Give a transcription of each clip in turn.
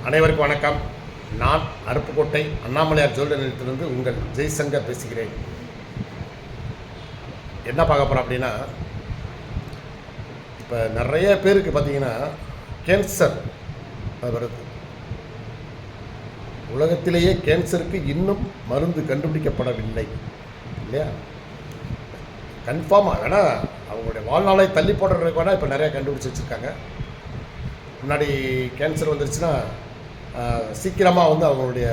அனைவருக்கும் வணக்கம். நான் அருப்புக்கோட்டை அண்ணாமலையார் ஜோதிட நிலையத்திலிருந்து உங்கள் ஜெய்சங்கர் பேசுகிறேன். என்ன பார்க்க போகிறோம் அப்படின்னா, இப்போ நிறைய பேருக்கு பார்த்தீங்கன்னா கேன்சர் அது வருது. உலகத்திலேயே கேன்சருக்கு இன்னும் மருந்து கண்டுபிடிக்கப்படவில்லை இல்லையா? கன்ஃபார்மாக வேணால் அவங்களுடைய வாழ்நாளை தள்ளி போடுறதுக்கு வேணால் இப்போ நிறையா கண்டுபிடிச்சி வச்சுருக்காங்க. முன்னாடி கேன்சர் வந்துருச்சுன்னா சீக்கிரமாக வந்து அவங்களுடைய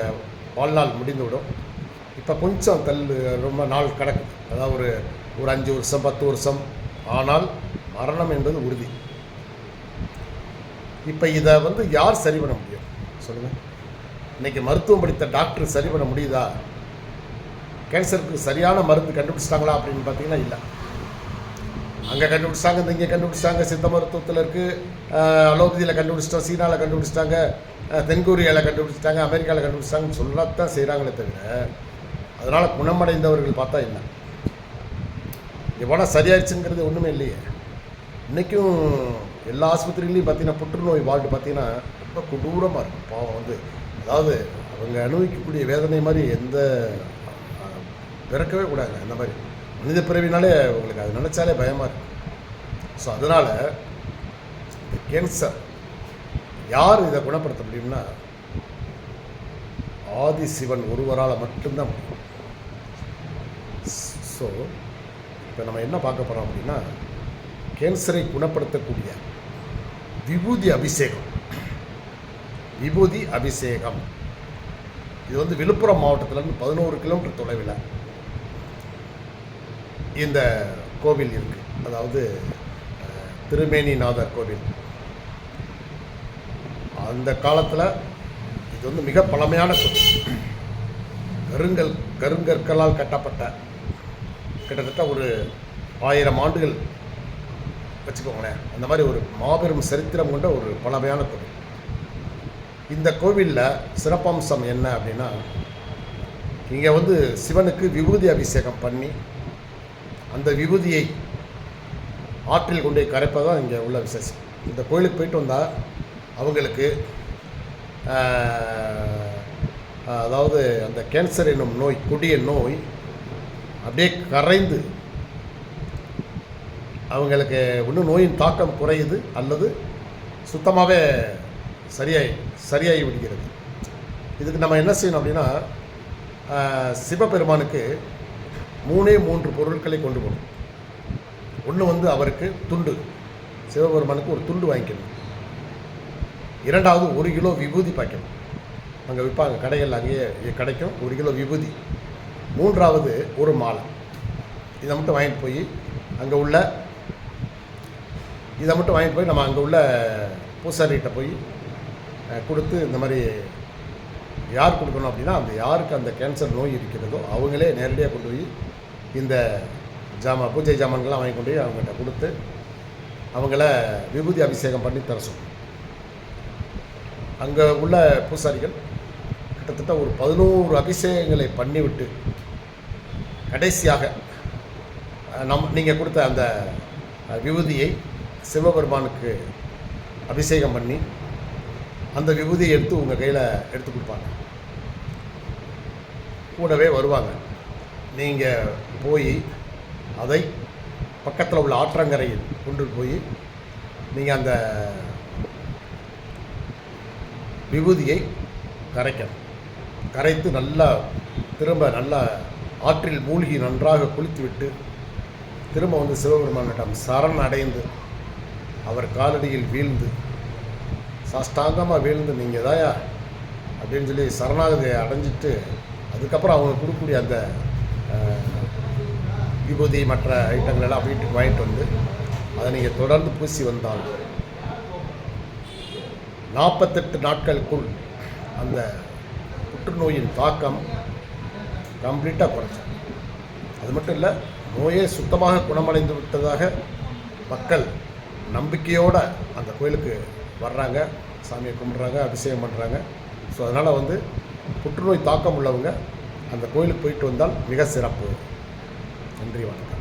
வாழ்நாள் முடிந்துவிடும். இப்போ கொஞ்சம் ரொம்ப நாள் கிடக்குது. அதாவது ஒரு 5 வருஷம் 10 வருஷம் ஆனால் மரணம் என்பது உறுதி. இப்போ இதை வந்து யார் சரி பண்ண முடியும் சொல்லுங்கள்? இன்றைக்கி மருத்துவம் படித்த டாக்டர் சரி பண்ண முடியுதா? கேன்சருக்கு சரியான மருந்து கண்டுபிடிச்சிட்டாங்களா அப்படின்னு பார்த்தீங்கன்னா இல்லை. அங்கே கண்டுபிடிச்சிட்டாங்க, இங்கே கண்டுபிடிச்சிட்டாங்க, சித்த மருத்துவத்தில் இருக்குது, அலோபதியில் கண்டுபிடிச்சிட்டோம், சீனாவில் கண்டுபிடிச்சிட்டாங்க, தென்கொரியாவில் கண்டுபிடிச்சிட்டாங்க, அமெரிக்காவில் கண்டுபிடிச்சிட்டாங்கன்னு சொல்லத்தான் செய்கிறாங்களே தவிர அதனால் குணமடைந்தவர்கள் பார்த்தா இல்லை. எவ்வளோ சரியாயிடுச்சுங்கிறது ஒன்றுமே இல்லையே. இன்றைக்கும் எல்லா ஆஸ்பத்திரிகளையும் பார்த்தீங்கன்னா புற்றுநோய் வார்டு பார்த்தீங்கன்னா ரொம்ப கொடூரமாக இருக்கும். பாவம் வந்து அதாவது அவங்க அனுபவிக்கக்கூடிய வேதனை மாதிரி எந்த பிறக்கவே கூடாதுங்க. அந்த மாதிரி மனித பிறவினாலே உங்களுக்கு அது நினச்சாலே பயமாக இருக்கும். ஸோ அதனால் இந்த கேன்சர் யார் இதை குணப்படுத்த முடியும்னா ஆதி சிவன் ஒருவரால் மட்டும்தான் முடியும். ஸோ இப்போ நம்ம என்ன பார்க்க போகிறோம் அப்படின்னா, கேன்சரை குணப்படுத்தக்கூடிய விபூதி அபிஷேகம். விபூதி அபிஷேகம் இது வந்து விழுப்புரம் மாவட்டத்திலேருந்து 11 கிலோமீட்டர் தொலைவில் இந்த கோவில் இருக்குது. அதாவது திருமேனிநாதர் கோவில். அந்த காலத்தில் இது வந்து மிக பழமையான கோவில். கருங்கற்களால் கட்டப்பட்ட கிட்டத்தட்ட ஒரு 1000 ஆண்டுகள் வச்சுக்கோங்களேன். அந்த மாதிரி ஒரு மாபெரும் சரித்திரம் கொண்ட ஒரு பழமையான கோவில். இந்த கோவிலில் சிறப்பம்சம் என்ன அப்படின்னா, இங்கே வந்து சிவனுக்கு விபூதி அபிஷேகம் பண்ணி அந்த விபூதியை ஆற்றில் கொண்டு கரைப்பதான் இங்கே உள்ள விசேஷம். இந்த கோயிலுக்கு போயிட்டு வந்தால் அவங்களுக்கு அதாவது அந்த கேன்சர் என்னும் நோய், கொடிய நோய் அப்படியே கரைந்து அவங்களுக்கு இன்னும் நோயின் தாக்கம் குறையுது அல்லது சுத்தமாகவே சரியாகி விடுகிறது. இதுக்கு நம்ம என்ன செய்யணும் அப்படின்னா, சிவபெருமானுக்கு 3 பொருட்களை கொண்டு போகணும். ஒன்று வந்து அவருக்கு துண்டு, சிவபெருமானுக்கு ஒரு துண்டு வாங்கிக்கணும். 2வது 1 கிலோ விபூதி பாய்க்கணும். அங்கே விற்பாங்க, கடைகள் அங்கேயே கிடைக்கும் 1 கிலோ விபூதி. 3வது ஒரு மாலை. இதை மட்டும் வாங்கிட்டு போய் நம்ம அங்கே உள்ள பூசாரிகிட்ட போய் கொடுத்து, இந்த மாதிரி யார் கொடுக்கணும் அப்படின்னா, அந்த யாருக்கு அந்த கேன்சர் நோய் இருக்கிறதோ அவங்களே நேரடியாக கொண்டு போய் இந்த பூஜை ஜாமான்கள்லாம் வாங்கி கொண்டு போய் அவங்ககிட்ட கொடுத்து அவங்கள விபூதி அபிஷேகம் பண்ணி தர சொல்லணும். அங்கே உள்ள பூசாரிகள் கிட்டத்தட்ட ஒரு 11 அபிஷேகங்களை பண்ணிவிட்டு கடைசியாக நீங்கள் கொடுத்த அந்த விபூதியை சிவபெருமானுக்கு அபிஷேகம் பண்ணி அந்த விபூதியை எடுத்து உங்கள் கையில் எடுத்து கொடுப்பாங்க. கூடவே வருவாங்க. நீங்கள் போய் அதை பக்கத்தில் உள்ள ஆற்றங்கரையில் கொண்டு போய் நீங்கள் அந்த விபூதியை கரைத்து நல்லா ஆற்றில் மூழ்கி நன்றாக குளித்து விட்டு திரும்ப வந்து சிவபெருமானிடம் சரண் அடைந்து அவர் காலடியில் வீழ்ந்து சாஷ்டாங்கமாக வீழ்ந்து நீங்கள் தாயா அப்படின்னு சொல்லி சரணாகதியை அடைஞ்சிட்டு அதுக்கப்புறம் அவங்க கொடுக்கக்கூடிய அந்த விபூதி மற்ற ஐட்டங்களெல்லாம் வீட்டுக்கு வாங்கிட்டு வந்து அதை நீங்கள் தொடர்ந்து பூசி வந்தால் 48 நாட்களுக்குள் அந்த புற்றுநோயின் தாக்கம் கம்ப்ளீட்டாக குறைச்சிடும். அது மட்டும் இல்லை, நோயே சுத்தமாக குணமடைந்து விட்டதாக மக்கள் நம்பிக்கையோடு அந்த கோயிலுக்கு வர்றாங்க, சாமியை கும்பிட்றாங்க, அபிஷேகம் பண்ணுறாங்க. ஸோ அதனால் வந்து புற்றுநோய் தாக்கம் உள்ளவங்க அந்த கோயிலுக்கு போயிட்டு வந்தால் மிக சிறப்பு. நன்றி, வணக்கம்.